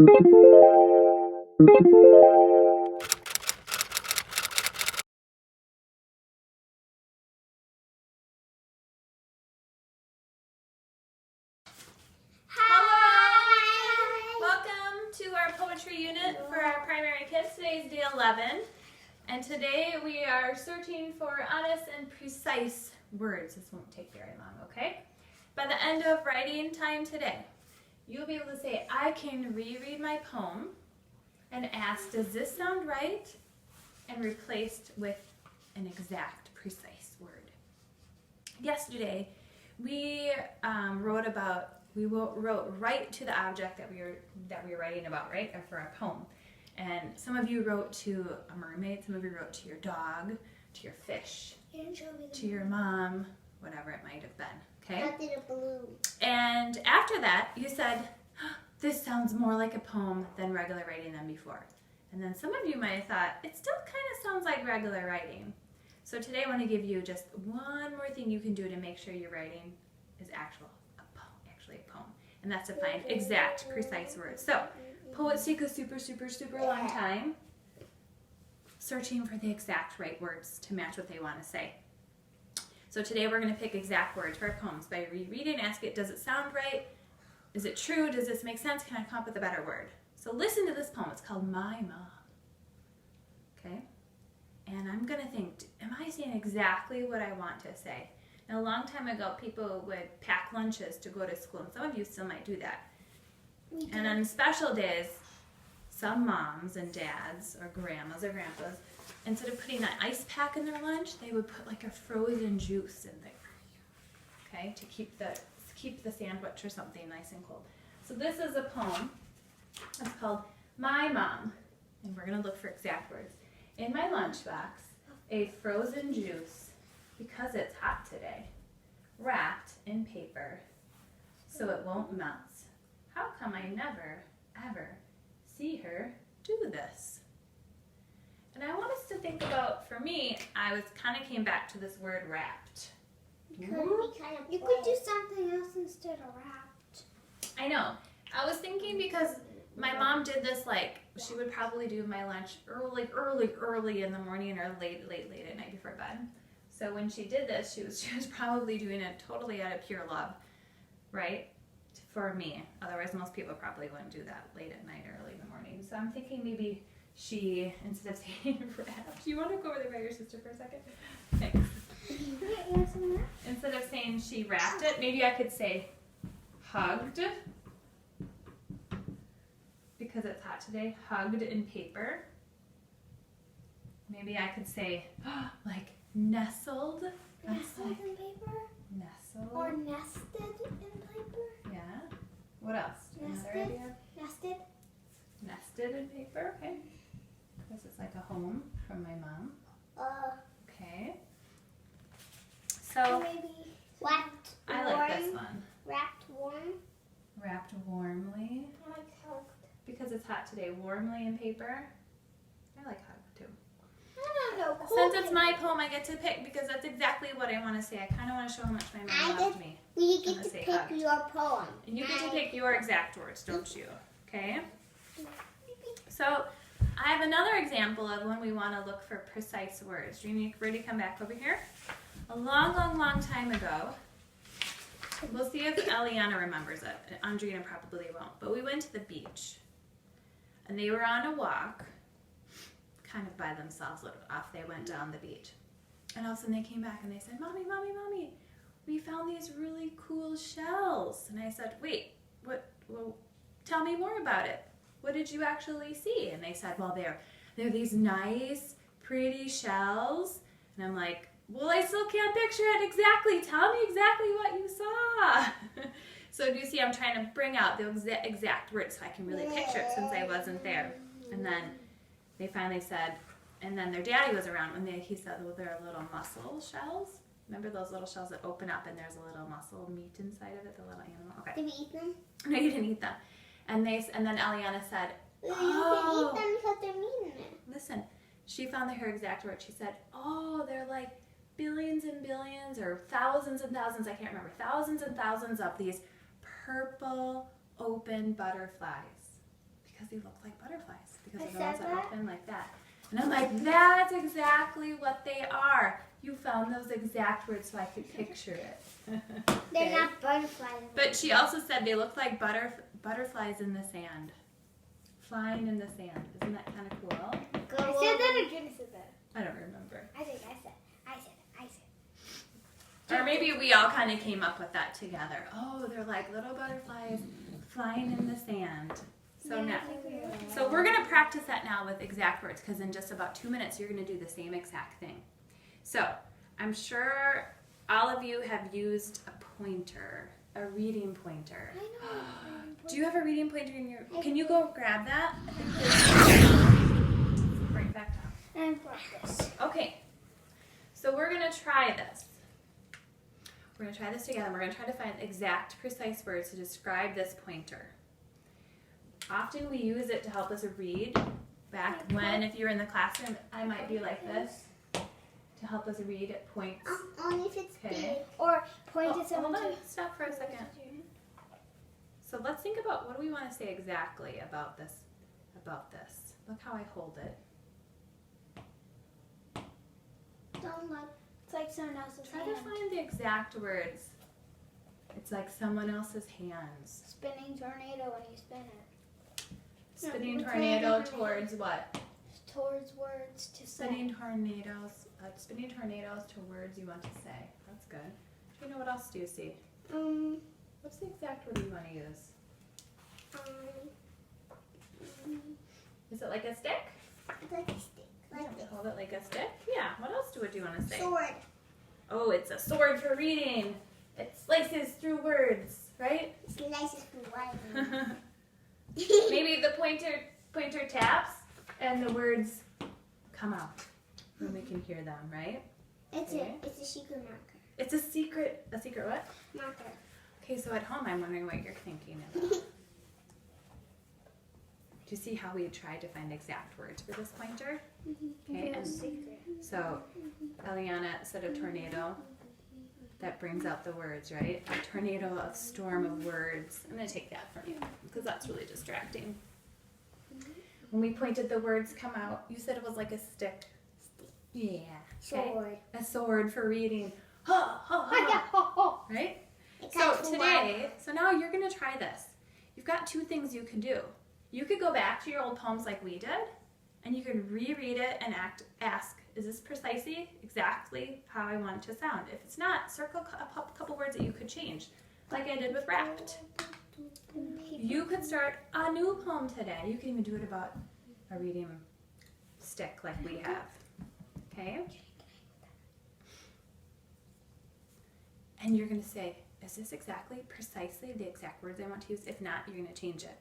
To our poetry unit for our primary kids. Today is day 11, and today we are searching for honest and precise words. This won't take very long, okay? By the end of writing time today, you'll be able to say, I can reread my poem and ask, does this sound right? And replaced with an exact, precise word. Yesterday, we wrote right to the object that we were writing about, right, or for our poem. And some of you wrote to a mermaid, some of you wrote to your dog, to your fish, to your mom, whatever it might have been, okay? I did a balloon. And after that, you said, this sounds more like a poem than regular writing than before. And then some of you might have thought, it still kind of sounds like regular writing. So today I want to give you just one more thing you can do to make sure your writing is actually a poem. And that's to find exact, precise words. So, poets take a super long time searching for the exact right words to match what they want to say. So today we're going to pick exact words for our poems by rereading, ask it, does it sound right? Is it true? Does this make sense? Can I come up with a better word? So listen to this poem. It's called My Mom. Okay? And I'm going to think, am I saying exactly what I want to say? Now, a long time ago, people would pack lunches to go to school, and some of you still might do that. And on special days, some moms and dads, or grandmas or grandpas, instead of putting an ice pack in their lunch, they would put like a frozen juice in there, okay, to keep the sandwich or something nice and cold. So this is a poem. It's called My Mom, and we're going to look for exact words. In my lunchbox, a frozen juice, because it's hot today, wrapped in paper so it won't melt. How come I never, ever see her do this? And I want us to think about, for me, I kind of came back to this word wrapped. You could do something else instead of wrapped. I know. I was thinking because my mom did this, like, she would probably do my lunch early in the morning or late at night before bed. So when she did this, she was probably doing it totally out of pure love, right? For me. Otherwise, most people probably wouldn't do that late at night or early in the morning. So I'm thinking maybe she, instead of saying wrapped, you want to go over there by your sister for a second? Thanks. Instead of saying she wrapped it, maybe I could say hugged. Because it's hot today, hugged in paper. Maybe I could say, like, nestled. Nestled in paper? Nestled. Or nested in paper? Yeah. What else? Another idea? Nested. Nested in paper, okay. Because it's like a home from my mom. Okay. So, maybe wrapped I like this one. Wrapped warm. Wrapped warmly. I like hugged. Because it's hot today, warmly in paper. I like hugged too. I don't know. Since it's my poem, I get to pick because that's exactly what I want to say. I kind of want to show how much my mom loved me. You get to pick your poem. And you get to pick your exact words, don't you? Okay? So, I have another example of when we want to look for precise words. Do you need ready to come back over here? A long time ago, we'll see if Eliana remembers it. Andrea probably won't. But we went to the beach. And they were on a walk, kind of by themselves. Off they went down the beach. And all of a sudden they came back and they said, Mommy, we found these really cool shells. And I said, wait, what? Well, tell me more about it. What did you actually see? And they said, well, they're these nice, pretty shells. And I'm like, well, I still can't picture it exactly. Tell me exactly what you saw. So do you see I'm trying to bring out the exact words so I can really picture it since I wasn't there. And then they finally said, and then their daddy was around when he said, well, they're little mussel shells. Remember those little shells that open up and there's a little mussel meat inside of it, the little animal? Okay. Did we eat them? No, you didn't eat them. And then Eliana said, You can eat them because they're meat in it. Listen, she found her exact word. She said, oh, they're like billions and billions or thousands and thousands, I can't remember, thousands and thousands of these purple open butterflies. because they look like butterflies. Because I they're the ones said that that? open like that. And I'm like, that's exactly what they are. You found those exact words so I could picture it. They're Okay. not butterflies. But she also said they look like butterflies in the sand. Flying in the sand. Isn't that kind of cool? I said that again. I said that. I don't remember. I said. Or maybe we all kind of came up with that together. Oh, they're like little butterflies flying in the sand. So now, so we're going to practice that now with exact words because in just about 2 minutes you're going to do the same exact thing. So I'm sure all of you have used a pointer, a reading pointer. I know. Do you have a reading pointer in your? Can you go grab that? I think right back down. And practice. Okay. So we're gonna try this. We're gonna try this together. We're gonna try to find exact, precise words to describe this pointer. Often we use it to help us read. Back when, if you're in the classroom, I might be like this to help us read at points. Only if it's Okay. big. Or point Oh, at someone. hold on. Stop for a second. So let's think about what do we want to say exactly about this. Look how I hold it. Don't look. It's like someone else's Try hand. to find the exact words. It's like someone else's hands. Spinning tornado when you spin it. Spinning No, tornado tornado. towards what? Towards words to say. Spinning tornadoes to words you want to say. That's good. Do you know what else do you see? What's the exact word you want to use? Is it like a stick? Like a stick. Like Yeah, hold it like a stick? Yeah. What else do you want to say? sword. Oh, it's a sword for reading. It slices through words, right? Slices through writing. Maybe the pointer taps and the words come out when we can hear them, right? It's Okay. a secret marker. It's a secret what? Marker. Okay, so at home I'm wondering what you're thinking about. Do you see how we tried to find exact words for this pointer? Okay, and secret. so Eliana said a tornado. That brings out the words, right? A tornado, a storm of words. I'm going to take that from you because that's really distracting. When we pointed, the words come out. You said it was like a stick. Yeah. Okay. Sword. A sword for reading. Ha, ha, ha. Right? So today, so now you're going to try this. You've got two things you can do. You could go back to your old poems like we did, and you could reread it and ask, is this precisely exactly how I want it to sound? If it's not, circle a couple words that you could change, like I did with wrapped. You could start a new poem today. You can even do it about a reading stick like we have. Okay? And you're going to say, is this exactly, precisely the exact words I want to use? If not, you're going to change it.